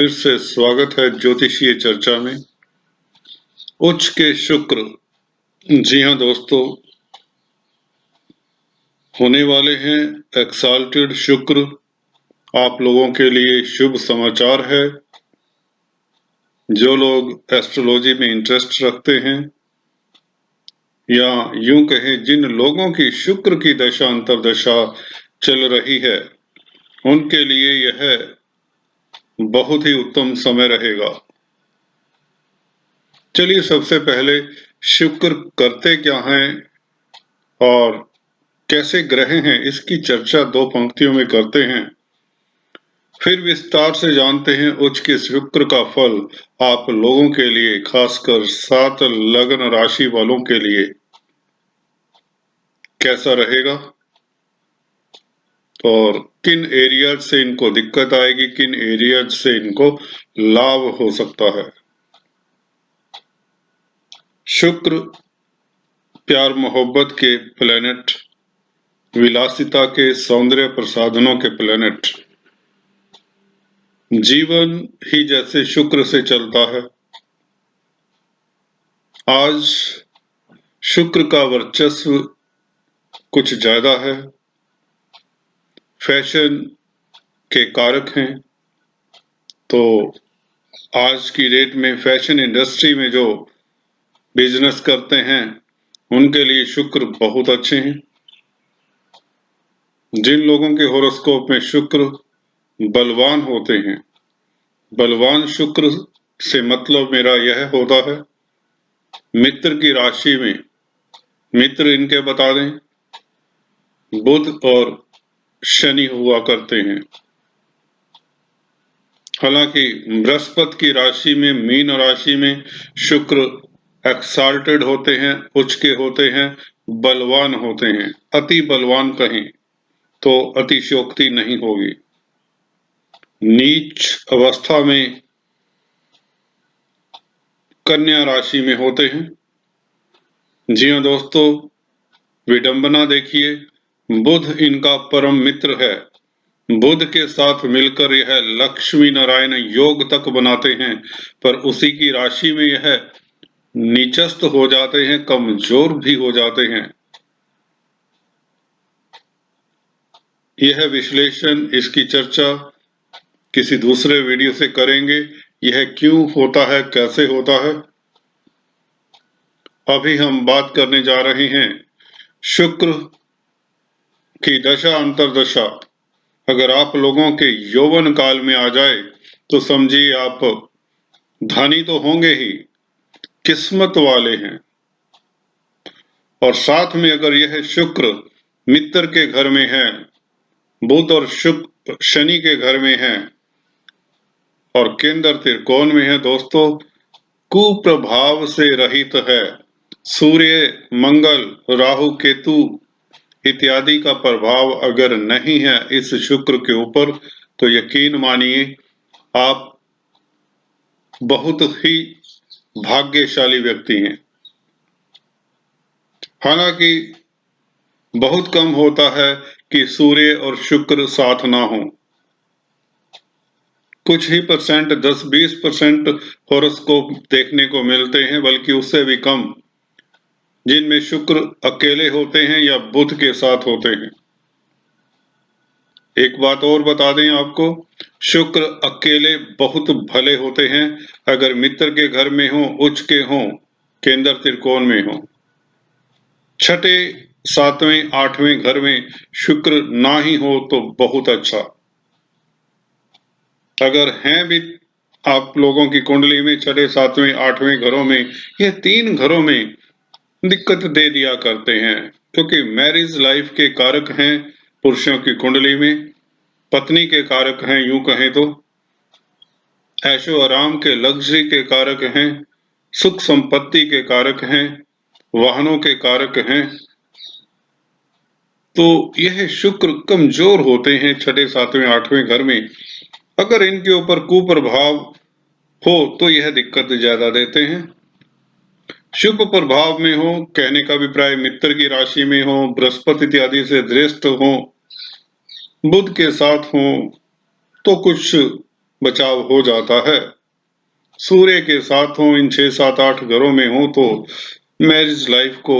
फिर से स्वागत है ज्योतिषीय चर्चा में। उच्च के शुक्र। जी हाँ दोस्तों, होने वाले हैं एक्साल्टेड शुक्र। आप लोगों के लिए शुभ समाचार है। जो लोग एस्ट्रोलॉजी में इंटरेस्ट रखते हैं या यूं कहें जिन लोगों की शुक्र की दशा अंतर्दशा चल रही है, उनके लिए यह बहुत ही उत्तम समय रहेगा। चलिए सबसे पहले शुक्र करते क्या हैं और कैसे ग्रह हैं, इसकी चर्चा दो पंक्तियों में करते हैं। फिर विस्तार से जानते हैं उच्च के शुक्र का फल आप लोगों के लिए, खासकर 7 लग्न राशि वालों के लिए कैसा रहेगा और किन एरिया से इनको दिक्कत आएगी, किन एरिया से इनको लाभ हो सकता है। शुक्र प्यार मोहब्बत के प्लेनेट, विलासिता के, सौंदर्य प्रसाधनों के प्लेनेट। जीवन ही जैसे शुक्र से चलता है। आज शुक्र का वर्चस्व कुछ ज्यादा है। फैशन के कारक हैं, तो आज की डेट में फैशन इंडस्ट्री में जो बिजनेस करते हैं उनके लिए शुक्र बहुत अच्छे हैं। जिन लोगों के होरोस्कोप में शुक्र बलवान होते हैं, बलवान शुक्र से मतलब मेरा यह होता है मित्र की राशि में, मित्र इनके बता दें बुध और शनि हुआ करते हैं। हालांकि बृहस्पति की राशि में, मीन राशि में शुक्र एक्साल्टेड होते हैं, उच्च के होते हैं, बलवान होते हैं। अति बलवान कहें तो अतिशयोक्ति नहीं होगी। नीच अवस्था में कन्या राशि में होते हैं। जी हाँ दोस्तों, विडंबना देखिए, बुध इनका परम मित्र है। बुध के साथ मिलकर यह लक्ष्मी नारायण योग तक बनाते हैं, पर उसी की राशि में यह नीचस्थ हो जाते हैं, कमजोर भी हो जाते हैं। यह विश्लेषण, इसकी चर्चा किसी दूसरे वीडियो से करेंगे। यह क्यों होता है, कैसे होता है। अभी हम बात करने जा रहे हैं शुक्र की दशा अंतर्दशा अगर आप लोगों के यौवन काल में आ जाए तो समझिए आप धनी तो होंगे ही, किस्मत वाले हैं। और साथ में अगर यह शुक्र मित्र के घर में है, बुध और शुक्र शनि के घर में है और केंद्र त्रिकोण में है दोस्तों, कुप्रभाव से रहित है। सूर्य, मंगल, राहु, केतु इत्यादि का प्रभाव अगर नहीं है इस शुक्र के ऊपर तो यकीन मानिए आप बहुत ही भाग्यशाली व्यक्ति हैं। हालांकि बहुत कम होता है कि सूर्य और शुक्र साथ ना हो। कुछ ही परसेंट, 10-20% हॉरोस्कोप देखने को मिलते हैं, बल्कि उससे भी कम, जिनमें शुक्र अकेले होते हैं या बुध के साथ होते हैं। एक बात और बता दें आपको, शुक्र अकेले बहुत भले होते हैं अगर मित्र के घर में हो, उच्च के हो, केंद्र त्रिकोण में हो। छठे, सातवें, आठवें घर में शुक्र ना ही हो तो बहुत अच्छा। अगर हैं भी आप लोगों की कुंडली में छठे, सातवें, आठवें घरों में, ये 3 घरों में दिक्कत दे दिया करते हैं, क्योंकि मैरिज लाइफ के कारक हैं पुरुषों की कुंडली में, पत्नी के कारक हैं, यूं कहें तो ऐशो आराम के, लग्जरी के कारक हैं, सुख संपत्ति के कारक हैं, वाहनों के कारक हैं। तो यह शुक्र कमजोर होते हैं छठे, सातवें, आठवें घर में। अगर इनके ऊपर कुप्रभाव हो तो यह दिक्कत ज्यादा देते हैं। शुभ प्रभाव में हो, कहने का अभिप्राय मित्र की राशि में हो, बृहस्पति इत्यादि से दृष्ट हो, बुध के साथ हो, तो कुछ बचाव हो जाता है। सूर्य के साथ हो, इन 6, 7, 8 घरों में हो तो मैरिज लाइफ को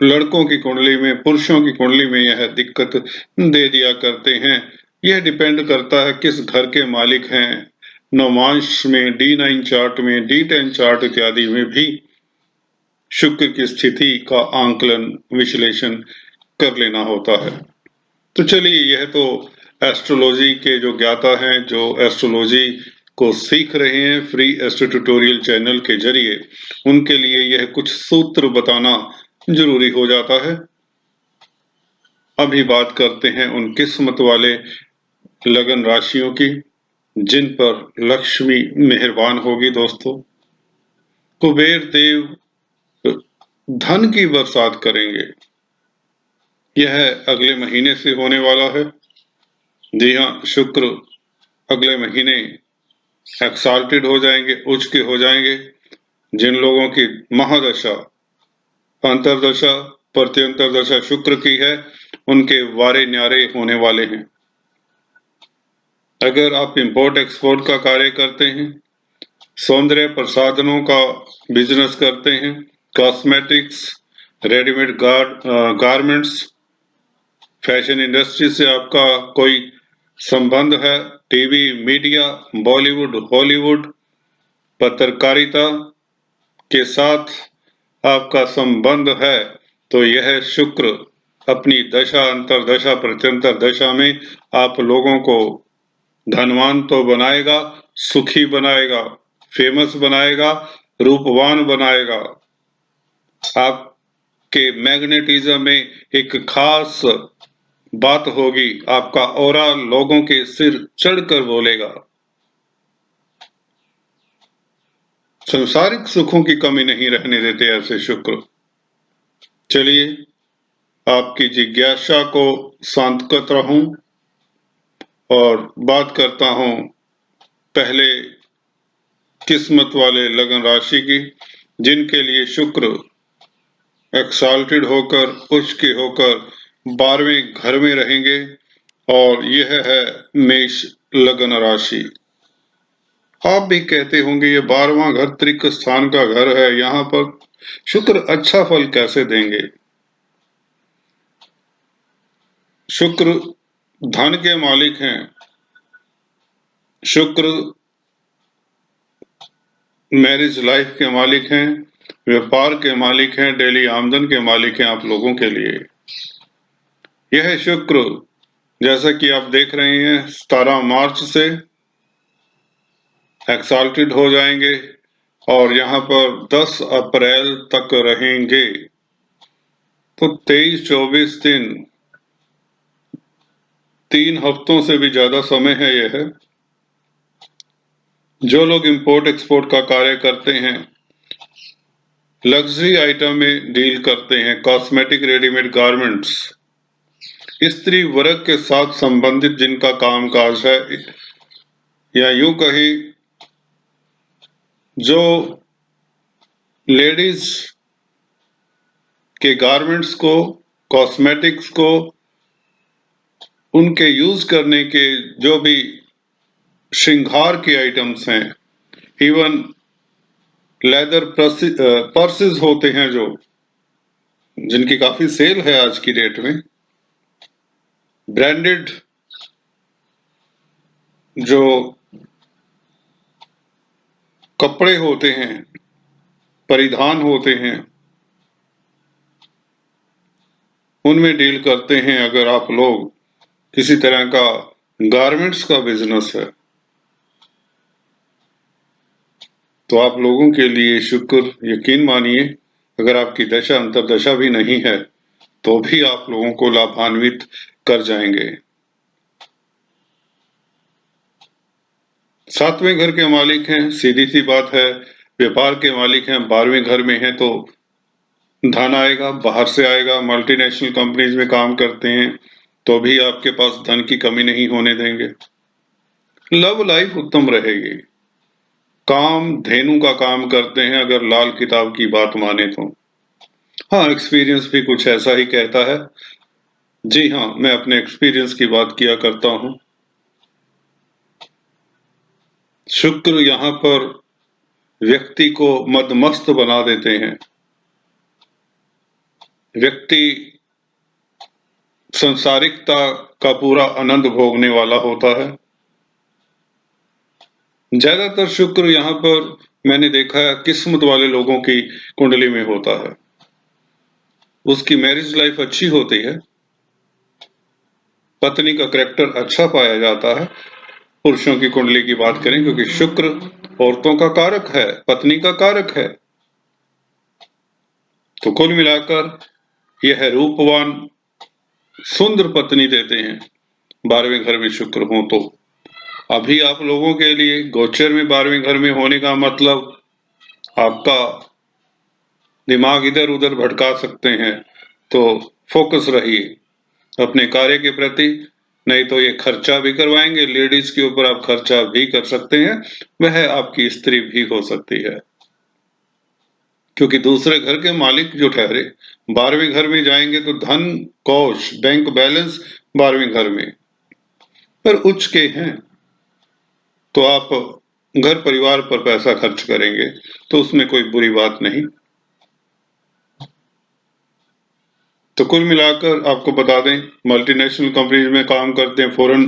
लड़कों की कुंडली में, पुरुषों की कुंडली में यह दिक्कत दे दिया करते हैं। यह डिपेंड करता है किस घर के मालिक हैं। नवमांश में, D9 चार्ट में, D10 चार्ट इत्यादि में भी शुक्र की स्थिति का आंकलन, विश्लेषण कर लेना होता है। तो चलिए, यह तो एस्ट्रोलॉजी के जो ज्ञाता हैं, जो एस्ट्रोलॉजी को सीख रहे हैं फ्री एस्ट्रो ट्यूटोरियल चैनल के जरिए, उनके लिए यह कुछ सूत्र बताना जरूरी हो जाता है। अभी बात करते हैं उन किस्मत वाले लगन राशियों की जिन पर लक्ष्मी मेहरबान होगी। दोस्तों, कुबेर देव धन की बरसात करेंगे। यह अगले महीने से होने वाला है। जी हाँ, शुक्र अगले महीने एक्साल्टेड हो जाएंगे, उच्च के हो जाएंगे। जिन लोगों की महादशा, अंतरदशा, प्रत्यंतर दशा शुक्र की है, उनके वारे न्यारे होने वाले हैं। अगर आप इंपोर्ट एक्सपोर्ट का कार्य करते हैं, सौंदर्य प्रसाधनों का बिजनेस करते हैं, cosmetics, readymade garments, fashion industry से आपका कोई संबंध है, टीवी, मीडिया, बॉलीवुड, हॉलीवुड, पत्रकारिता के साथ आपका संबंध है, तो यह शुक्र अपनी दशा, अंतरदशा, प्रत्यंतर दशा में आप लोगों को धनवान तो बनाएगा, सुखी बनाएगा, फेमस बनाएगा, रूपवान बनाएगा। आपके मैग्नेटिज्म में एक खास बात होगी, आपका ऑरा लोगों के सिर चढ़कर बोलेगा। संसारिक सुखों की कमी नहीं रहने देते ऐसे शुक्र। चलिए, आपकी जिज्ञासा को शांत करता हूं और बात करता हूं पहले किस्मत वाले लगन राशि की, जिनके लिए शुक्र एक्साल्टेड होकर, उच्च के होकर 12वें घर में रहेंगे, और यह है मेष लगन राशि। आप भी कहते होंगे ये 12वां घर त्रिक स्थान का घर है, यहाँ पर शुक्र अच्छा फल कैसे देंगे। शुक्र धन के मालिक हैं, शुक्र मैरिज लाइफ के मालिक हैं, व्यापार के मालिक हैं, डेली आमदन के मालिक हैं आप लोगों के लिए। यह शुक्र, जैसा कि आप देख रहे हैं, 17 मार्च से एक्साल्टेड हो जाएंगे और यहाँ पर 10 अप्रैल तक रहेंगे। तो 23-24 दिन, 3 हफ्तों से भी ज्यादा समय है यह। जो लोग इंपोर्ट एक्सपोर्ट का कार्य करते हैं, लग्जरी आइटम में डील करते हैं, कॉस्मेटिक, रेडीमेड गारमेंट्स, स्त्री वर्ग के साथ संबंधित जिनका कामकाज है, या यूं कही जो लेडीज के गारमेंट्स को, कॉस्मेटिक्स को, उनके यूज करने के जो भी श्रृंगार के आइटम्स हैं, इवन लेदर पर्सेस होते हैं जो, जिनकी काफी सेल है आज की डेट में, ब्रांडेड जो कपड़े होते हैं, परिधान होते हैं, उनमें डील करते हैं। अगर आप लोग किसी तरह का गारमेंट्स का बिजनेस है, तो आप लोगों के लिए शुक्र, यकीन मानिए, अगर आपकी दशा अंतरदशा भी नहीं है तो भी आप लोगों को लाभान्वित कर जाएंगे। 7वें घर के मालिक हैं, सीधी सी बात है, व्यापार के मालिक हैं, 12वें घर में हैं, तो धन आएगा, बाहर से आएगा। मल्टीनेशनल कंपनीज में काम करते हैं तो भी आपके पास धन की कमी नहीं होने देंगे। लव लाइफ उत्तम रहेगी। काम धेनु का काम करते हैं अगर लाल किताब की बात माने तो। हाँ, एक्सपीरियंस भी कुछ ऐसा ही कहता है। जी हाँ, मैं अपने एक्सपीरियंस की बात किया करता हूँ। शुक्र यहाँ पर व्यक्ति को मदमस्त बना देते हैं। व्यक्ति संसारिकता का पूरा आनंद भोगने वाला होता है। ज्यादातर शुक्र यहाँ पर मैंने देखा है किस्मत वाले लोगों की कुंडली में होता है। उसकी मैरिज लाइफ अच्छी होती है, पत्नी का करैक्टर अच्छा पाया जाता है। पुरुषों की कुंडली की बात करें, क्योंकि शुक्र औरतों का कारक है, पत्नी का कारक है। तो कुल मिलाकर यह रूपवान सुंदर पत्नी देते हैं 12वें घर में शुक्र हो तो। अभी आप लोगों के लिए गोचर में 12वें घर में होने का मतलब आपका दिमाग इधर उधर भटका सकते हैं, तो फोकस रहिए अपने कार्य के प्रति। नहीं तो ये खर्चा भी करवाएंगे, लेडीज के ऊपर आप खर्चा भी कर सकते हैं, वह आपकी स्त्री भी हो सकती है। क्योंकि दूसरे घर के मालिक जो ठहरे 12वें घर में जाएंगे तो धन कोष बैंक बैलेंस 12वें घर में पर उच्च के हैं, तो आप घर परिवार पर पैसा खर्च करेंगे तो उसमें कोई बुरी बात नहीं। तो कुल मिलाकर आपको बता दें, मल्टीनेशनल कंपनीज में काम करते हैं, फॉरेन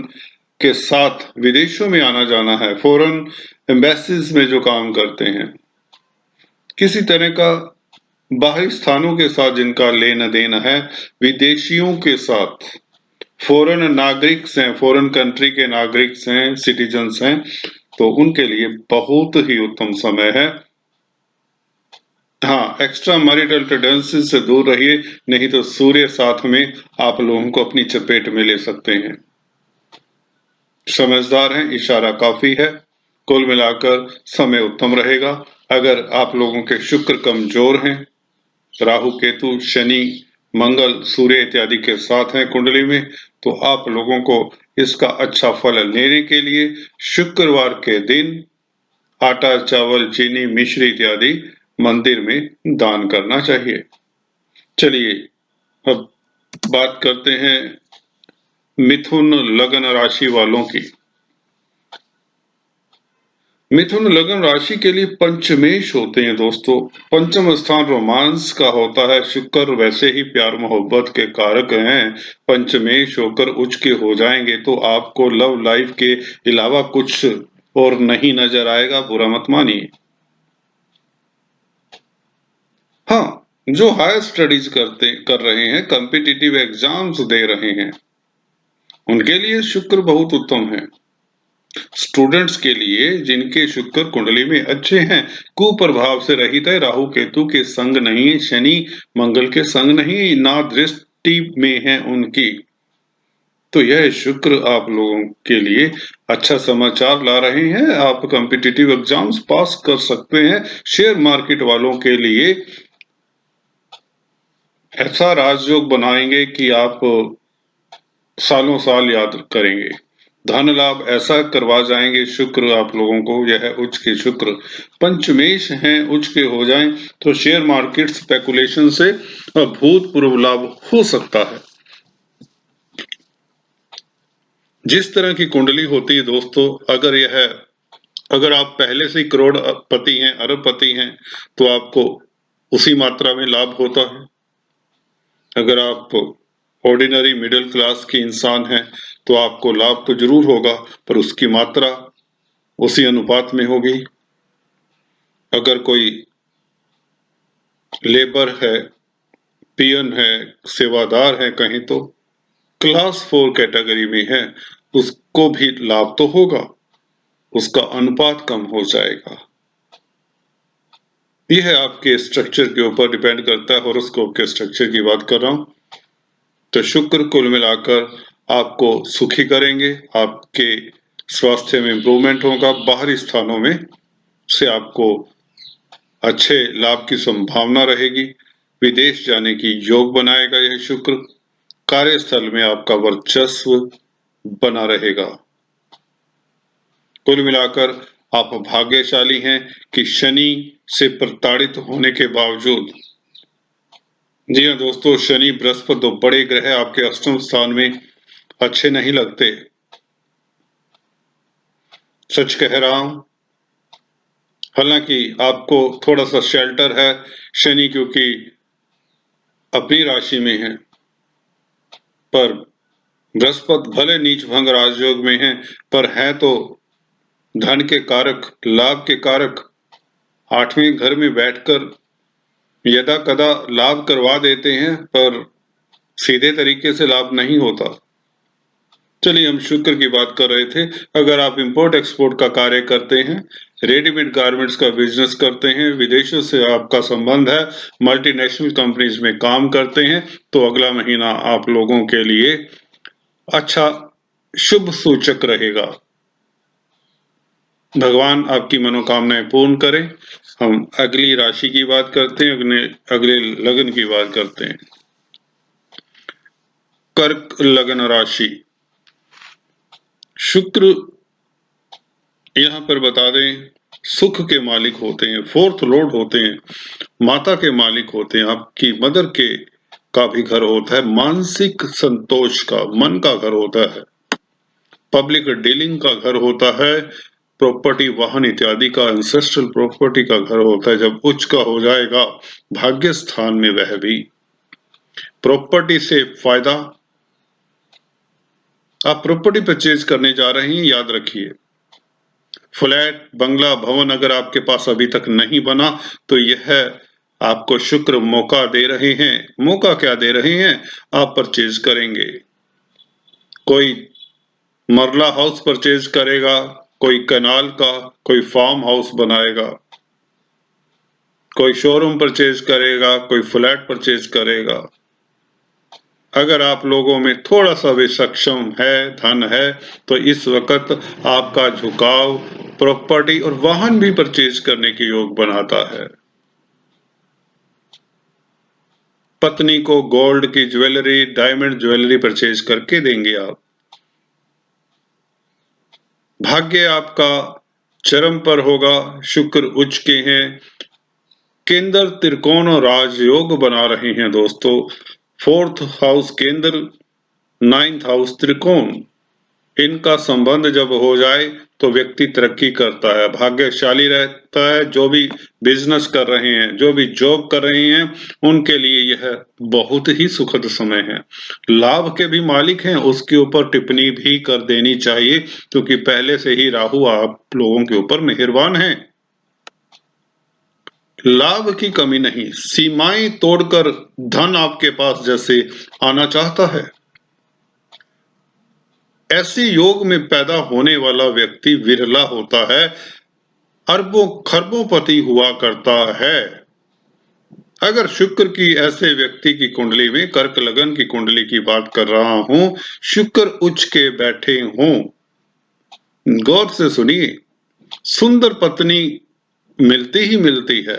के साथ विदेशों में आना जाना है, फॉरेन एम्बेसीज में जो काम करते हैं, किसी तरह का बाहरी स्थानों के साथ जिनका लेना देना है, विदेशियों के साथ, फॉरेन नागरिक हैं, फॉरेन कंट्री के नागरिक हैं, सिटीजन्स हैं, तो उनके लिए बहुत ही उत्तम समय है। हाँ, एक्स्ट्रा मैरिटल टेंडेंसी से दूर रहिए, नहीं तो सूर्य साथ में आप लोगों को अपनी चपेट में ले सकते हैं। समझदार हैं, इशारा काफी है। कुल मिलाकर समय उत्तम रहेगा। अगर आप लोगों के शुक्र कमजोर हैं, राहु केतु शनि मंगल सूर्य इत्यादि के साथ हैं कुंडली में, तो आप लोगों को इसका अच्छा फल लेने के लिए शुक्रवार के दिन आटा चावल चीनी मिश्री इत्यादि मंदिर में दान करना चाहिए। चलिए अब बात करते हैं मिथुन लग्न राशि वालों की। मिथुन लग्न राशि के लिए पंचमेश होते हैं दोस्तों। पंचम स्थान रोमांस का होता है। शुक्र वैसे ही प्यार मोहब्बत के कारक हैं, पंचमेश होकर उच्च के हो जाएंगे तो आपको लव लाइफ के अलावा कुछ और नहीं नजर आएगा, बुरा मत मानिए। हाँ, जो हायर स्टडीज कर रहे हैं, कॉम्पिटिटिव एग्जाम्स दे रहे हैं, उनके लिए शुक्र बहुत उत्तम है। स्टूडेंट्स के लिए जिनके शुक्र कुंडली में अच्छे हैं, कुप्रभाव से रहित है, राहु केतु के संग नहीं, शनि मंगल के संग नहीं, ना दृष्टि में है उनकी, तो यह शुक्र आप लोगों के लिए अच्छा समाचार ला रहे हैं। आप कॉम्पिटिटिव एग्जाम्स पास कर सकते हैं। शेयर मार्केट वालों के लिए ऐसा राजयोग बनाएंगे कि आप सालों साल याद करेंगे। धन लाभ ऐसा करवा जाएंगे शुक्र आप लोगों को। यह उच्च के शुक्र पंचमेश हैं, उच्च के हो जाएं तो शेयर मार्केट स्पेकुलेशन से अभूतपूर्व लाभ हो सकता है। जिस तरह की कुंडली होती है दोस्तों, अगर आप पहले से ही करोड़पति हैं, अरबपति हैं, तो आपको उसी मात्रा में लाभ होता है। अगर आप ऑर्डिनरी मिडिल क्लास के इंसान हैं तो आपको लाभ तो जरूर होगा, पर उसकी मात्रा उसी अनुपात में होगी। अगर कोई लेबर है, पियन है, सेवादार है, कहीं तो क्लास 4 कैटेगरी में है, उसको भी लाभ तो होगा, उसका अनुपात कम हो जाएगा। यह आपके स्ट्रक्चर के ऊपर डिपेंड करता है। हॉरोस्कोप के स्ट्रक्चर की बात कर रहा हूं। तो शुक्र कुल मिलाकर आपको सुखी करेंगे, आपके स्वास्थ्य में इंप्रूवमेंट होगा, बाहरी स्थानों में से आपको अच्छे लाभ की संभावना रहेगी, विदेश जाने की योग बनाएगा यह शुक्र, कार्यस्थल में आपका वर्चस्व बना रहेगा। कुल मिलाकर आप भाग्यशाली हैं कि शनि से प्रताड़ित होने के बावजूद, जी हाँ दोस्तों, शनि बृहस्पति दो बड़े ग्रह आपके अष्टम स्थान में अच्छे नहीं लगते, सच कह रहा हूं। हालांकि आपको थोड़ा सा शेल्टर है, शनि क्योंकि अपनी राशि में है, पर बृहस्पति भले नीच भंग राजयोग में है, पर है तो धन के कारक, लाभ के कारक। 8वें घर में बैठकर यदा कदा लाभ करवा देते हैं, पर सीधे तरीके से लाभ नहीं होता। चलिए, हम शुक्र की बात कर रहे थे। अगर आप इंपोर्ट एक्सपोर्ट का कार्य करते हैं, रेडीमेड गारमेंट्स का बिजनेस करते हैं, विदेशों से आपका संबंध है, मल्टीनेशनल कंपनीज में काम करते हैं, तो अगला महीना आप लोगों के लिए अच्छा शुभ सूचक रहेगा। भगवान आपकी मनोकामनाएं पूर्ण करें। हम अगली राशि की बात करते हैं, अगले लगन की बात करते हैं। कर्क लगन राशि। शुक्र यहाँ पर बता दें, सुख के मालिक होते हैं, फोर्थ लॉर्ड होते हैं, माता के मालिक होते हैं, आपकी मदर के का भी घर होता है, मानसिक संतोष का, मन का घर होता है, पब्लिक डीलिंग का घर होता है, प्रॉपर्टी वाहन इत्यादि का, एंसेस्ट्रल प्रॉपर्टी का घर होता है। जब उच्च का हो जाएगा भाग्य स्थान में, वह भी प्रॉपर्टी से फायदा। आप प्रॉपर्टी परचेज करने जा रहे हैं, याद रखिए, फ्लैट, बंगला, भवन अगर आपके पास अभी तक नहीं बना तो यह आपको शुक्र मौका दे रहे हैं। मौका क्या दे रहे हैं? आप परचेज करेंगे। कोई मरला हाउस परचेज करेगा, कोई कनाल का, कोई फार्म हाउस बनाएगा, कोई शोरूम परचेज करेगा, कोई फ्लैट परचेज करेगा। अगर आप लोगों में थोड़ा सा भी सक्षम है, धन है, तो इस वक्त आपका झुकाव प्रॉपर्टी और वाहन भी परचेज करने के योग बनाता है। पत्नी को गोल्ड की ज्वेलरी, डायमंड ज्वेलरी परचेज करके देंगे आप। भाग्य आपका चरम पर होगा, शुक्र उच्च के हैं, केंद्र त्रिकोण और राजयोग बना रहे हैं दोस्तों। 4th हाउस केंद्र, 9th हाउस त्रिकोण, इनका संबंध जब हो जाए तो व्यक्ति तरक्की करता है, भाग्यशाली रहता है। जो भी बिजनेस कर रहे हैं, जो भी जॉब कर रहे हैं, उनके लिए यह बहुत ही सुखद समय है। लाभ के भी मालिक हैं, उसके ऊपर टिप्पणी भी कर देनी चाहिए, क्योंकि पहले से ही राहु आप लोगों के ऊपर मेहरबान है। लाभ की कमी नहीं, सीमाएं तोड़कर धन आपके पास जैसे आना चाहता है। ऐसे योग में पैदा होने वाला व्यक्ति विरला होता है, अरबों खरबों पति हुआ करता है। अगर शुक्र की ऐसे व्यक्ति की कुंडली में, कर्क लगन की कुंडली की बात कर रहा हूं, शुक्र उच्च के बैठे हों, गौर से सुनिए, सुंदर पत्नी मिलती ही मिलती है।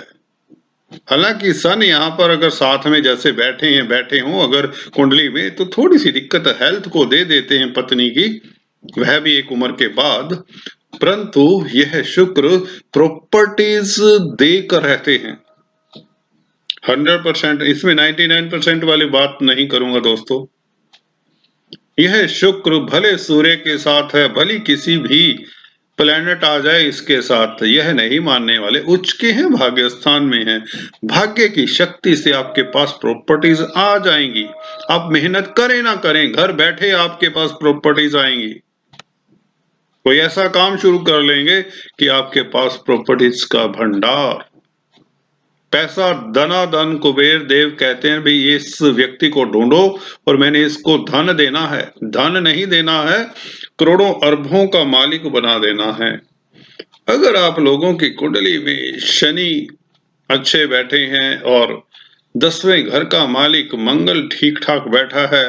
हालांकि सन यहाँ पर अगर साथ में जैसे बैठे हों अगर कुंडली में, तो थोड़ी सी दिक्कत हेल्थ को दे देते हैं पत्नी की, वह भी एक उम्र के बाद। परंतु यह शुक्र प्रॉपर्टीज देकर रहते हैं 100%। इसमें 99% वाली बात नहीं करूंगा दोस्तों। यह शुक्र भले सूर्य के साथ है, भले किसी भी प्लेनेट आ जाए इसके साथ, यह नहीं मानने वाले। उच्च के हैं, भाग्य स्थान में है, भाग्य की शक्ति से आपके पास प्रॉपर्टीज आ जाएंगी। आप मेहनत करें ना करें, घर बैठे आपके पास प्रॉपर्टीज आएंगी। कोई ऐसा काम शुरू कर लेंगे कि आपके पास प्रॉपर्टीज का भंडार, पैसा धनाधन। कुबेर देव कहते हैं भाई इस व्यक्ति को ढूंढो और मैंने इसको धन देना है, धन नहीं देना है, करोड़ों अरबों का मालिक बना देना है। अगर आप लोगों की कुंडली में शनि अच्छे बैठे हैं और 10वें घर का मालिक मंगल ठीक ठाक बैठा है,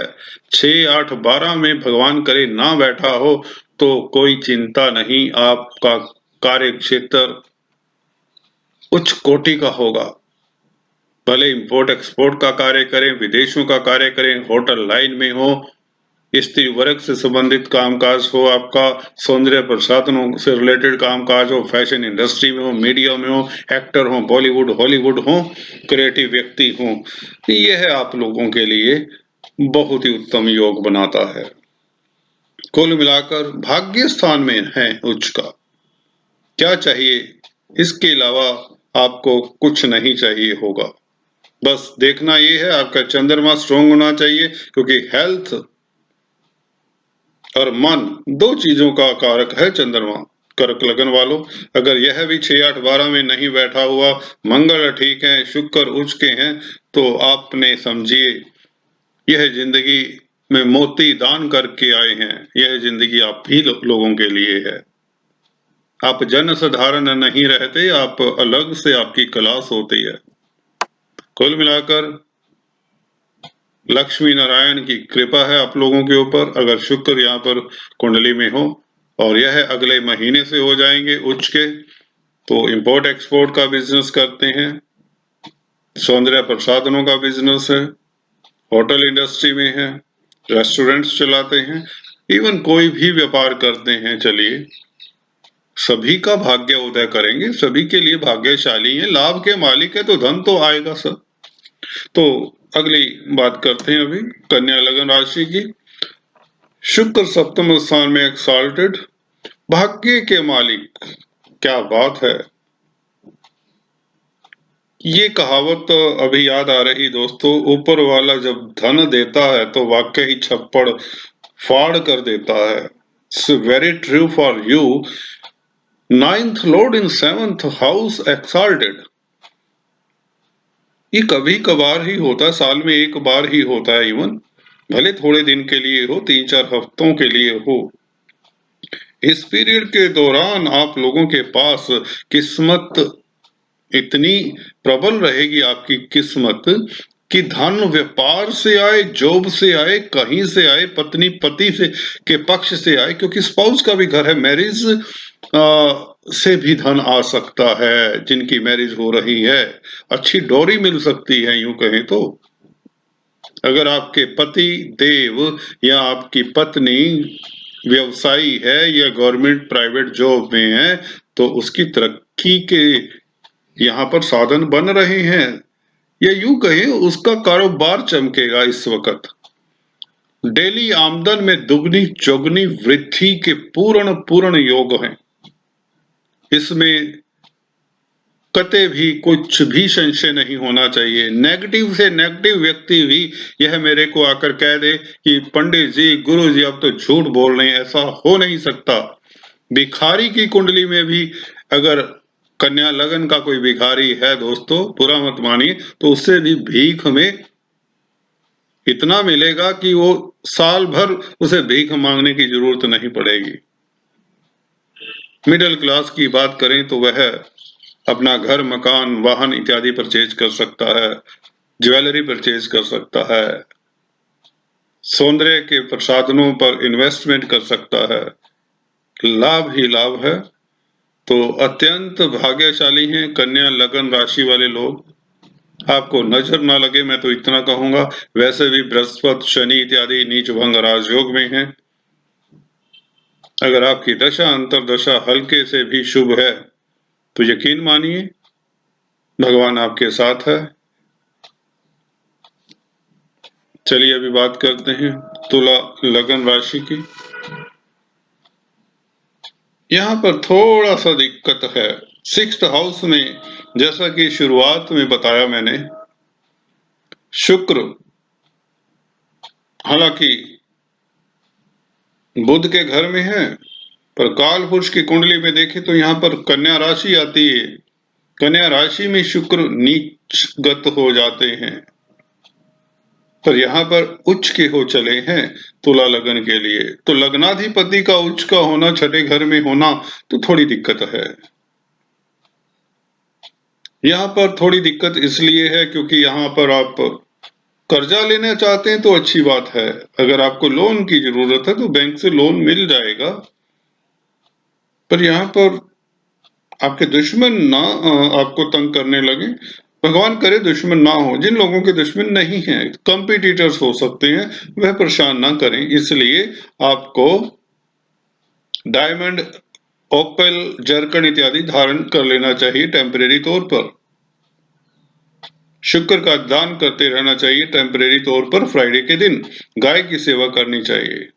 6, 8, 12 में भगवान करे ना बैठा हो, तो कोई चिंता नहीं, आपका कार्य क्षेत्र उच्च कोटि का होगा। भले इंपोर्ट एक्सपोर्ट का कार्य करें, विदेशों का कार्य करें, होटल लाइन में हो, स्त्री वर्ग से संबंधित कामकाज हो, आपका सौंदर्य प्रसाधनों से रिलेटेड कामकाज हो, फैशन इंडस्ट्री में हो, मीडिया में हो, एक्टर हो, बॉलीवुड हॉलीवुड हो, क्रिएटिव व्यक्ति हो, यह आप लोगों के लिए बहुत ही उत्तम योग बनाता है। कुल मिलाकर भाग्य स्थान में है उच्च का। क्या चाहिए इसके अलावा आपको कुछ नहीं चाहिए होगा। बस देखना ये है आपका चंद्रमा स्ट्रॉन्ग होना चाहिए, क्योंकि हेल्थ और मन दो चीजों का कारक है चंद्रमा। कर्क लगन वालों, अगर यह भी 6, 8, 12 में नहीं बैठा हुआ, मंगल ठीक है, शुक्र उच्च के हैं, तो आपने समझिए यह जिंदगी में मोती दान करके आए हैं। यह जिंदगी आप ही लोगों के लिए है। आप जन साधारण नहीं रहते, आप अलग से आपकी क्लास होती है। कुल मिलाकर लक्ष्मी नारायण की कृपा है आप लोगों के ऊपर। अगर शुक्र यहाँ पर कुंडली में हो और यह अगले महीने से हो जाएंगे उच्च के, तो इंपोर्ट एक्सपोर्ट का बिजनेस करते हैं, सौंदर्य प्रसाधनों का बिजनेस है, होटल इंडस्ट्री में है, रेस्टोरेंट्स चलाते हैं, इवन कोई भी व्यापार करते हैं, चलिए सभी का भाग्य उदय करेंगे, सभी के लिए भाग्यशाली है, लाभ के मालिक है, तो धन तो आएगा सर। तो अगली बात करते हैं अभी कन्या लगन राशि की। शुक्र सप्तम स्थान में एक्साल्टेड, भाग्य के मालिक, क्या बात है। ये कहावत तो अभी याद आ रही दोस्तों, ऊपर वाला जब धन देता है तो वाकई ही छप्पड़ फाड़ कर देता है। It's very true for you. 9th Lord in 7th house exalted, ये कभी कभार ही होता है, साल में एक बार ही होता है, इवन भले थोड़े दिन के लिए हो, 3-4 हफ्तों के लिए हो। इस पीरियड के दौरान आप लोगों के पास किस्मत इतनी प्रबल रहेगी, आपकी किस्मत, कि धन व्यापार से आए, जॉब से आए, कहीं से आए, पत्नी पति से के पक्ष से आए, क्योंकि स्पाउस का भी घर है, मैरिज से भी धन आ सकता है। जिनकी मैरिज हो रही है अच्छी डोरी मिल सकती है, यूं कहें तो। अगर आपके पति देव या आपकी पत्नी व्यवसायी है या गवर्नमेंट प्राइवेट जॉब में है, तो उसकी तरक्की के यहाँ पर साधन बन रहे हैं, या यूं कहें उसका कारोबार चमकेगा। इस वक्त डेली आमदन में दुगनी चौगनी वृद्धि के पूर्ण योग हैं। इसमें कते भी कुछ भी संशय नहीं होना चाहिए। नेगेटिव से नेगेटिव व्यक्ति भी यह मेरे को आकर कह दे कि पंडित जी, गुरु जी, अब तो झूठ बोल रहे हैं, ऐसा हो नहीं सकता। भिखारी की कुंडली में भी अगर कन्या लगन का कोई भिखारी है दोस्तों, बुरा मत मानिए, तो उससे भी भीख में इतना मिलेगा कि वो साल भर उसे भीख मांगने की जरूरत नहीं पड़ेगी। मिडिल क्लास की बात करें तो वह अपना घर, मकान, वाहन इत्यादि परचेज कर सकता है, ज्वेलरी परचेज कर सकता है, सौंदर्य के प्रसाधनों पर इन्वेस्टमेंट कर सकता है, लाभ ही लाभ है। तो अत्यंत भाग्यशाली हैं कन्या लगन राशि वाले लोग। आपको नजर ना लगे, मैं तो इतना कहूंगा। वैसे भी बृहस्पति, शनि इत्यादि नीच भंग राजयोग में हैं। अगर आपकी दशा अंतरदशा हल्के से भी शुभ है तो यकीन मानिए भगवान आपके साथ है। चलिए अभी बात करते हैं तुला लगन राशि की। यहाँ पर थोड़ा सा दिक्कत है। 6th हाउस में, जैसा कि शुरुआत में बताया मैंने, शुक्र हालांकि बुध के घर में है, पर काल पुरुष की कुंडली में देखें तो यहाँ पर कन्या राशि आती है। कन्या राशि में शुक्र नीचगत हो जाते हैं, पर यहाँ पर उच्च के हो चले हैं तुला लगन के लिए। तो लग्नाधिपति का उच्च का होना, छठे घर में होना, तो थोड़ी दिक्कत है। यहाँ पर थोड़ी दिक्कत इसलिए है क्योंकि यहाँ पर आप कर्जा लेना चाहते हैं तो अच्छी बात है। अगर आपको लोन की जरूरत है तो बैंक से लोन मिल जाएगा, पर यहाँ पर आपके दुश्मन ना आपको तंग करने लगे। भगवान करे दुश्मन ना हो। जिन लोगों के दुश्मन नहीं है, कंपटीटर्स हो सकते हैं, वह परेशान ना करें। इसलिए आपको डायमंड, ओपल, जरकन इत्यादि धारण कर लेना चाहिए टेम्परेरी तौर पर। शुक्र का दान करते रहना चाहिए टेम्परेरी तौर पर। फ्राइडे के दिन गाय की सेवा करनी चाहिए।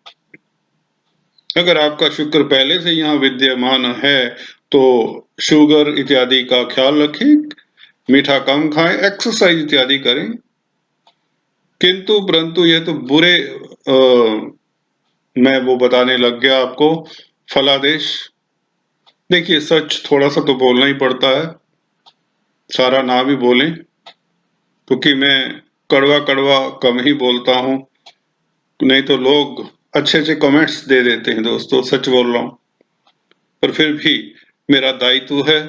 अगर आपका शुक्र पहले से यहाँ विद्यमान है तो शुगर इत्यादि का ख्याल रखें, मीठा कम खाएं, एक्सरसाइज इत्यादि करें। किंतु परंतु ये तो बुरे मैं वो बताने लग गया आपको फलादेश। देखिए सच थोड़ा सा तो बोलना ही पड़ता है, सारा ना भी बोलें, क्योंकि मैं कड़वा कड़वा कम ही बोलता हूँ, नहीं तो लोग अच्छे अच्छे कमेंट्स दे देते हैं दोस्तों, सच बोल रहा हूँ। पर फिर भी मेरा दायित्व है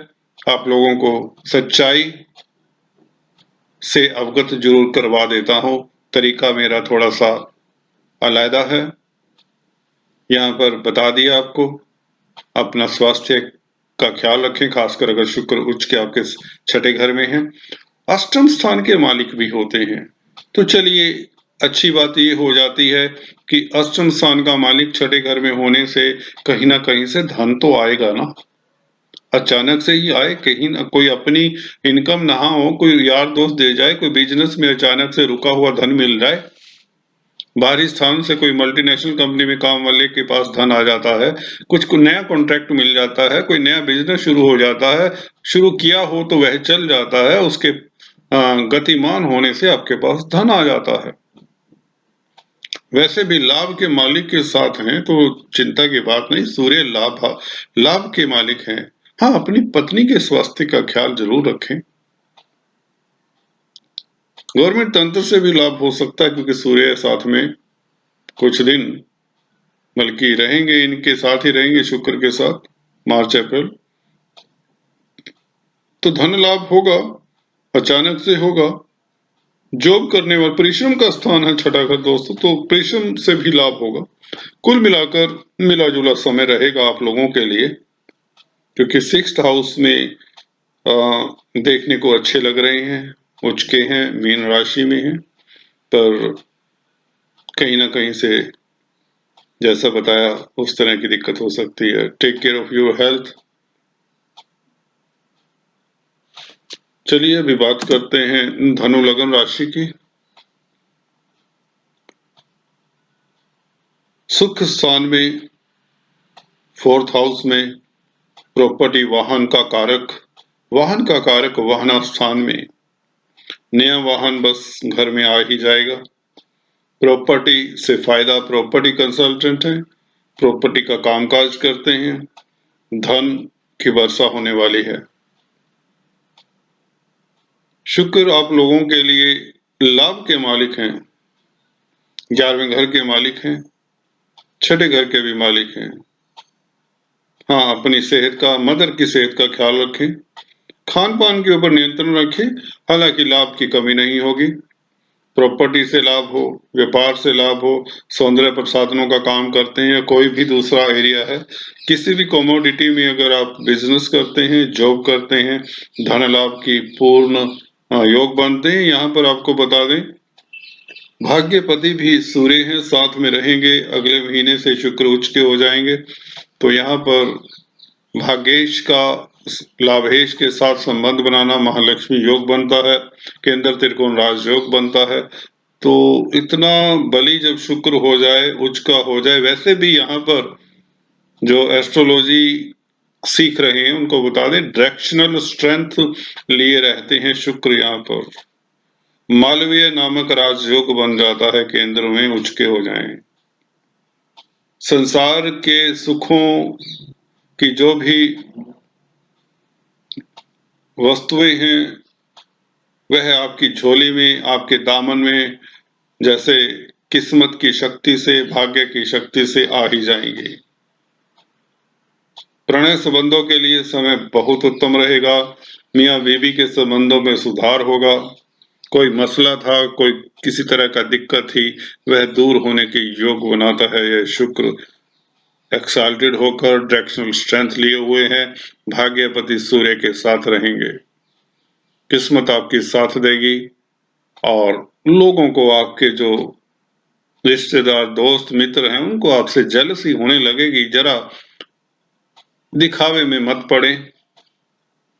आप लोगों को सच्चाई से अवगत जरूर करवा देता हूँ। तरीका मेरा थोड़ा सा अलग है, यहाँ पर बता दिया आपको। अपना स्वास्थ्य का ख्याल रखें, खासकर अगर शुक्र उच्च के आपके छठे घर में है। अष्टम स्थान के मालिक भी होते हैं, तो चलिए अच्छी बात ये हो जाती है कि अष्टम स्थान का मालिक छठे घर में होने से कहीं ना कहीं से धन तो आएगा ना, अचानक से ही आए, कहीं ना कोई अपनी इनकम ना हो, कोई यार दोस्त दे जाए, कोई बिजनेस में अचानक से रुका हुआ धन मिल जाए, बाहरी स्थान से कोई मल्टीनेशनल कंपनी में काम वाले के पास धन आ जाता है, कुछ नया कॉन्ट्रैक्ट मिल जाता है, कोई नया बिजनेस शुरू हो जाता है, शुरू किया हो तो वह चल जाता है, उसके गतिमान होने से आपके पास धन आ जाता है। वैसे भी लाभ के मालिक के साथ हैं तो चिंता की बात नहीं, सूर्य लाभ के मालिक हैं। हाँ, अपनी पत्नी के स्वास्थ्य का ख्याल जरूर रखें। गवर्नमेंट तंत्र से भी लाभ हो सकता है, क्योंकि सूर्य साथ में कुछ दिन बल्कि रहेंगे, इनके साथ ही रहेंगे शुक्र के साथ, मार्च अप्रैल, तो धन लाभ होगा, अचानक से होगा। जॉब करने वाले, परिश्रम का स्थान है छठा घर दोस्तों, तो परिश्रम से भी लाभ होगा। कुल मिलाकर मिला जुला समय रहेगा आप लोगों के लिए, क्योंकि 6th हाउस में देखने को अच्छे लग रहे हैं, उच्च के हैं, मीन राशि में हैं, पर कहीं ना कहीं से जैसा बताया उस तरह की दिक्कत हो सकती है। Take care of your health. चलिए अभी बात करते हैं धनु लगन राशि की। सुख स्थान में 4th हाउस में प्रॉपर्टी, वाहन का कारक वाहन स्थान में, नया वाहन बस घर में आ ही जाएगा। प्रॉपर्टी से फायदा, प्रॉपर्टी कंसल्टेंट है, प्रॉपर्टी का कामकाज करते हैं, धन की वर्षा होने वाली है। शुक्र आप लोगों के लिए लाभ के मालिक हैं, 11वें घर के मालिक हैं, छठे घर के भी मालिक हैं। हाँ, अपनी सेहत का, मदर की सेहत का ख्याल रखें, खान पान के ऊपर नियंत्रण रखें, हालांकि लाभ की कमी नहीं होगी। प्रॉपर्टी से लाभ हो, व्यापार से लाभ हो, सौंदर्य प्रसाधनों का काम करते हैं, कोई भी दूसरा एरिया है, किसी भी कमोडिटी में अगर आप बिजनेस करते हैं, जॉब करते हैं, धन लाभ की पूर्ण योग बनते हैं। यहाँ पर आपको बता दें भाग्यपति भी सूर्य हैं, साथ में रहेंगे, अगले महीने से शुक्र उच्च के हो जाएंगे, तो यहाँ पर भाग्येश का लाभेश के साथ संबंध बनाना महालक्ष्मी योग बनता है, केंद्र त्रिकोण राज योग बनता है। तो इतना बली जब शुक्र हो जाए, उच्च का हो जाए, वैसे भी यहाँ पर जो एस्ट्रोलॉजी सीख रहे हैं उनको बता दें डायरेक्शनल स्ट्रेंथ लिए रहते हैं शुक्र, यहाँ पर मालवीय नामक राजयोग बन जाता है, केंद्र में उच्च के हो जाएं। संसार के सुखों की जो भी वस्तुएं हैं वह आपकी झोली में, आपके दामन में जैसे किस्मत की शक्ति से, भाग्य की शक्ति से आ ही जाएंगी। प्रणय संबंधों के लिए समय बहुत उत्तम रहेगा, मियाँ बीवी के संबंधों में सुधार होगा, कोई मसला था, कोई किसी तरह का दिक्कत थी, वह दूर होने के योग बनाता है। यह शुक्र एक्साल्टेड होकर डायरेक्शनल स्ट्रेंथ लिए हुए हैं, भाग्यपति सूर्य के साथ रहेंगे, किस्मत आपकी साथ देगी, और लोगों को, आपके जो रिश्तेदार, दोस्त, मित्र हैं, उनको आपसे जेलसी होने लगेगी। जरा दिखावे में मत पड़े,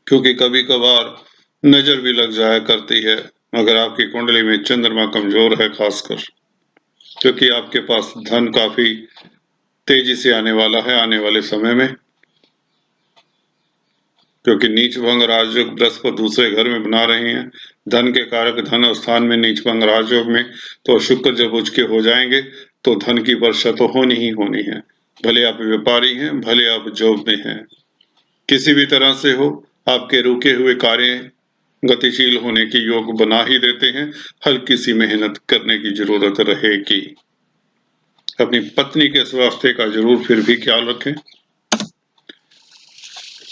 क्योंकि कभी कभार नजर भी लग जाया करती है अगर आपकी कुंडली में चंद्रमा कमजोर है, खासकर, क्योंकि आपके पास धन काफी तेजी से आने वाला है आने वाले समय में। क्योंकि नीच भंग राजयोग बृहस्पति दूसरे घर में बना रहे हैं, धन के कारक धन स्थान में नीच भंग राजयोग में, तो शुक्र जब उचके हो जाएंगे तो धन की वर्षा तो होनी ही होनी है। भले आप व्यापारी हैं, भले आप जॉब में हैं, किसी भी तरह से हो, आपके रुके हुए कार्य गतिशील होने की योग बना ही देते हैं। हल्की सी मेहनत करने की जरूरत रहेगी। अपनी पत्नी के स्वास्थ्य का जरूर फिर भी ख्याल रखें।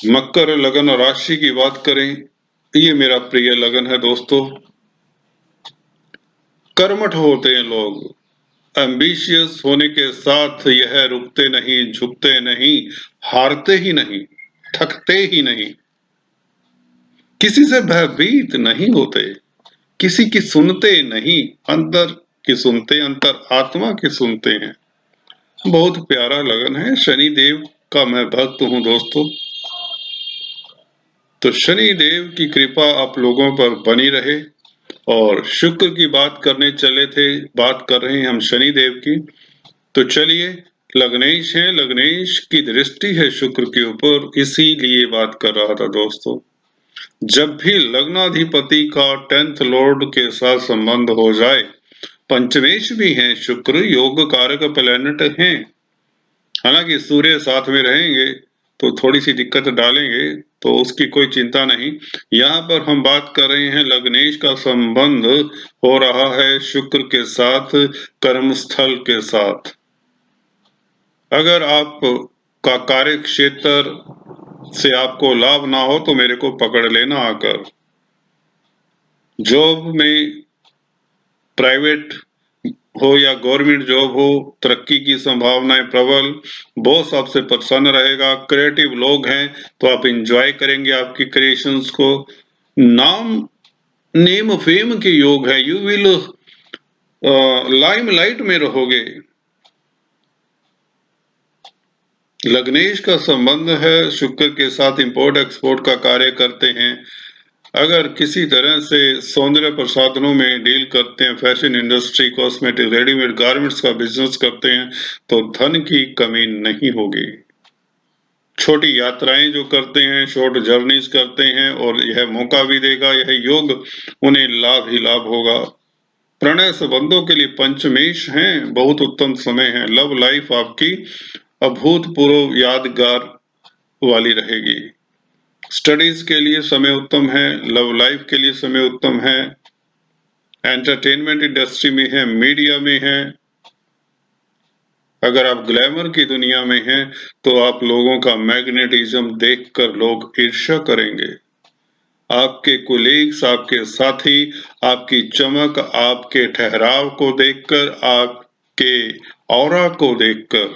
मकर लगन और राशि की बात करें, ये मेरा प्रिय लगन है दोस्तों। कर्मठ होते हैं लोग, एम्बिशियस होने के साथ यह रुकते नहीं, झुकते नहीं, हारते ही नहीं, थकते ही नहीं, किसी से भयभीत नहीं होते, किसी की सुनते नहीं, अंदर की सुनते, अंतर आत्मा की सुनते हैं। बहुत प्यारा लगन है। शनि देव का मैं भक्त हूं दोस्तों, तो शनि देव की कृपा आप लोगों पर बनी रहे। और शुक्र की बात करने चले थे, बात कर रहे हैं हम शनि देव की, तो चलिए, लग्नेश है, लग्नेश की दृष्टि है शुक्र के ऊपर, इसीलिए बात कर रहा था दोस्तों। जब भी लग्नाधिपति का 10th लॉर्ड के साथ संबंध हो जाए, पंचमेश भी हैं शुक्र, योग कारक प्लैनेट हैं। हालांकि सूर्य साथ में रहेंगे तो थोड़ी सी दिक्कत डालेंगे, तो उसकी कोई चिंता नहीं। यहाँ पर हम बात कर रहे हैं लग्नेश का संबंध हो रहा है शुक्र के साथ, कर्म स्थल के साथ। अगर आप का कार्य क्षेत्र से आपको लाभ ना हो तो मेरे को पकड़ लेना आकर। जॉब में प्राइवेट हो या गवर्नमेंट जॉब हो, तरक्की की संभावनाएं प्रबल, बॉस आपसे प्रसन्न रहेगा, क्रिएटिव लोग हैं तो आप इंजॉय करेंगे आपकी क्रिएशंस को। नेम फेम के योग है, यू विल लाइमलाइट में रहोगे। लग्नेश का संबंध है शुक्र के साथ, इंपोर्ट एक्सपोर्ट का कार्य करते हैं। अगर किसी तरह से सौंदर्य प्रसाधनों में डील करते हैं, fashion industry, cosmetic, readymade garments का बिजनेस करते हैं, तो धन की कमी नहीं होगी। छोटी यात्राएं जो करते हैं, शॉर्ट जर्नीज करते हैं, और यह मौका भी देगा, यह योग उन्हें लाभ ही लाभ होगा। प्रणय संबंधों के लिए पंचमेश हैं, बहुत उत्तम समय है। लव लाइफ आपकी अभूतपूर्व यादगार वाली रहेगी। स्टडीज के लिए समय उत्तम है, लव लाइफ के लिए समय उत्तम है, एंटरटेनमेंट इंडस्ट्री में है, मीडिया में है। अगर आप ग्लैमर की दुनिया में हैं तो आप लोगों का मैग्नेटिज्म देखकर लोग ईर्ष्या करेंगे। आपके कोलीग्स, आपके साथी आपकी चमक, आपके ठहराव को देखकर, आपके ऑरा को देखकर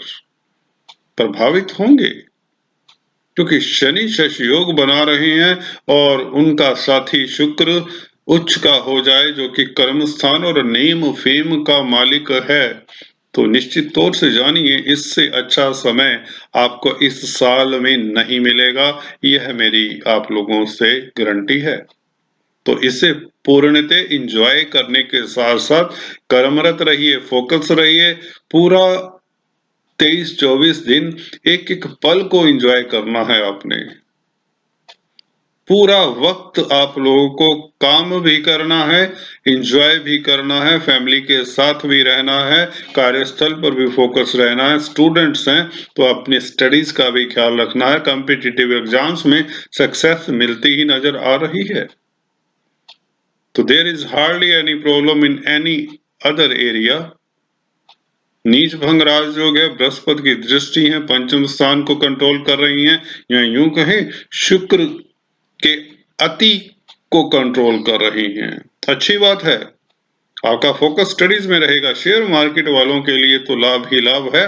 प्रभावित होंगे, क्योंकि शनि शश योग बना रहे हैं और उनका साथी शुक्र उच्च का हो जाए, जो कि कर्म स्थान और नेम फेम का मालिक है, तो निश्चित तौर से जानिए इससे अच्छा समय आपको इस साल में नहीं मिलेगा। यह मेरी आप लोगों से गारंटी है। तो इसे पूर्णतः एंजॉय करने के साथ साथ कर्मरत रहिए, फोकस रहिए। पूरा 23-24 दिन एक एक पल को एंजॉय करना है आपने। पूरा वक्त आप लोगों को काम भी करना है, एंजॉय भी करना है, फैमिली के साथ भी रहना है, कार्यस्थल पर भी फोकस रहना है। स्टूडेंट्स हैं तो अपनी स्टडीज का भी ख्याल रखना है। कॉम्पिटिटिव एग्जाम्स में सक्सेस मिलती ही नजर आ रही है। तो there is hardly any problem in any other area. नीच भंग राजयोग है, बृहस्पति की दृष्टि है, पंचम स्थान को कंट्रोल कर रही है, या यूं कहें शुक्र के अति को कंट्रोल कर रही हैं। अच्छी बात है, आपका फोकस स्टडीज में रहेगा। शेयर मार्केट वालों के लिए तो लाभ ही लाभ है,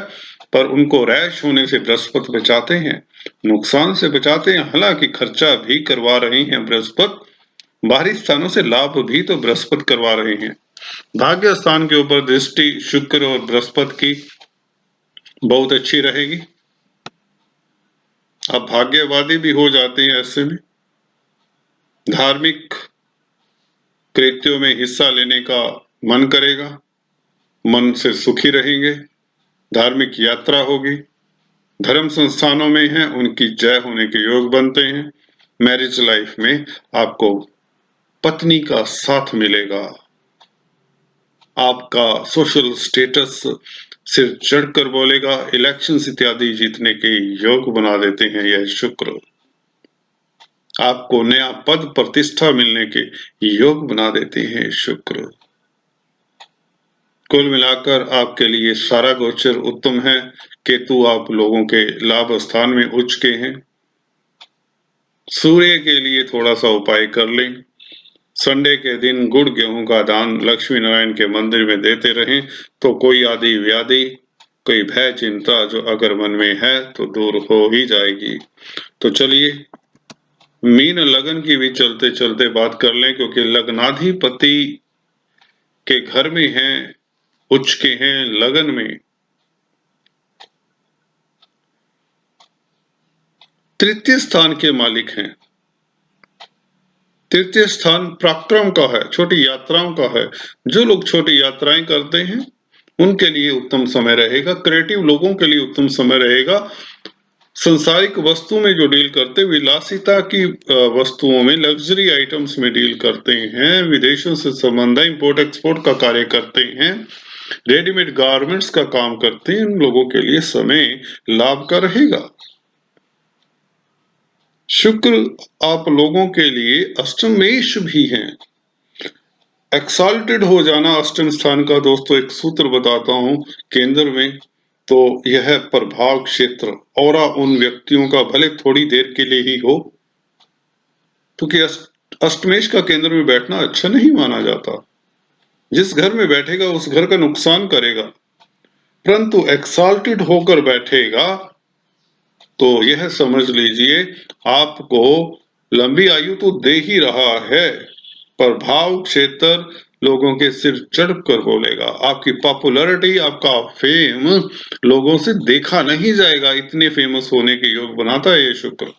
पर उनको रैश होने से बृहस्पति बचाते हैं, नुकसान से बचाते हैं। हालांकि खर्चा भी करवा रहे हैं बृहस्पति, बाहरी स्थानों से लाभ भी तो बृहस्पति करवा रहे हैं। भाग्य स्थान के ऊपर दृष्टि शुक्र और बृहस्पति की बहुत अच्छी रहेगी। आप भाग्यवादी भी हो जाते हैं ऐसे में। धार्मिक कृत्यों में हिस्सा लेने का मन करेगा, मन से सुखी रहेंगे। धार्मिक यात्रा होगी, धर्म संस्थानों में हैं उनकी जय होने के योग बनते हैं। मैरिज लाइफ में आपको पत्नी का साथ मिलेगा। आपका सोशल स्टेटस सिर चढ़कर बोलेगा। इलेक्शंस इत्यादि जीतने के योग बना देते हैं यह शुक्र। आपको नया पद प्रतिष्ठा मिलने के योग बना देते हैं शुक्र। कुल मिलाकर आपके लिए सारा गोचर उत्तम है। केतु आप लोगों के लाभ स्थान में उच्च के हैं। सूर्य के लिए थोड़ा सा उपाय कर लें। संडे के दिन गुड़ गेहूं का दान लक्ष्मी नारायण के मंदिर में देते रहें तो कोई आदि व्याधि, कोई भय चिंता जो अगर मन में है तो दूर हो ही जाएगी। तो चलिए मीन लगन की भी चलते चलते बात कर लें, क्योंकि लग्नाधिपति के घर में हैं, उच्च के हैं लगन में। तृतीय स्थान के मालिक हैं। तृतीय स्थान पराक्रम का है, छोटी यात्राओं का है। जो लोग छोटी यात्राएं करते हैं उनके लिए उत्तम समय रहेगा। क्रिएटिव लोगों के लिए उत्तम समय रहेगा। संसारिक वस्तु में जो डील करते, विलासिता की वस्तुओं में, लग्जरी आइटम्स में डील करते हैं, विदेशों से संबंध इंपोर्ट एक्सपोर्ट का कार्य करते हैं, रेडीमेड गारमेंट्स का काम करते हैं, उन लोगों के लिए समय लाभ का रहेगा। शुक्र आप लोगों के लिए अष्टमेश भी हैं। एक्साल्टेड हो जाना अष्टम स्थान का दोस्तों एक सूत्र बताता हूं केंद्र में, तो यह प्रभाव क्षेत्र और उन व्यक्तियों का भले थोड़ी देर के लिए ही हो, क्योंकि अष्टमेश का केंद्र में बैठना अच्छा नहीं माना जाता। जिस घर में बैठेगा उस घर का नुकसान करेगा, परंतु एक्साल्टेड होकर बैठेगा तो यह समझ लीजिए आपको लंबी आयु तो दे ही रहा है। प्रभाव क्षेत्र लोगों के सिर चढ़ कर बोलेगा। आपकी पॉपुलैरिटी, आपका फेम लोगों से देखा नहीं जाएगा। इतने फेमस होने के योग बनाता है ये शुक्र।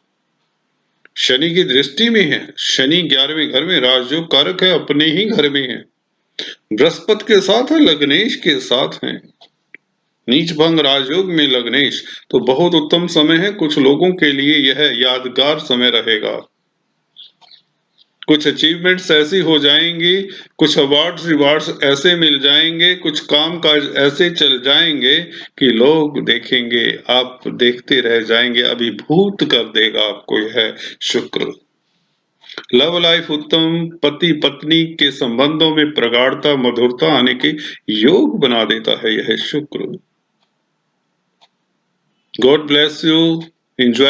शनि की दृष्टि में है। शनि 11वें घर में राजयोग कारक है, अपने ही घर में है। बृहस्पति के साथ है, लग्नेश के साथ है। नीच भंग राजयोग में लग्नेश, तो बहुत उत्तम समय है। कुछ लोगों के लिए यह यादगार समय रहेगा। कुछ अचीवमेंट्स ऐसी हो जाएंगी, कुछ अवार्ड्स रिवार्ड्स ऐसे मिल जाएंगे, कुछ काम काज ऐसे चल जाएंगे कि लोग देखेंगे, आप देखते रह जाएंगे। अभिभूत कर देगा आपको यह शुक्र। लव लाइफ उत्तम, पति पत्नी के संबंधों में प्रगाढ़ता मधुरता आने के योग बना देता है यह शुक्र। God bless you. एंजॉय।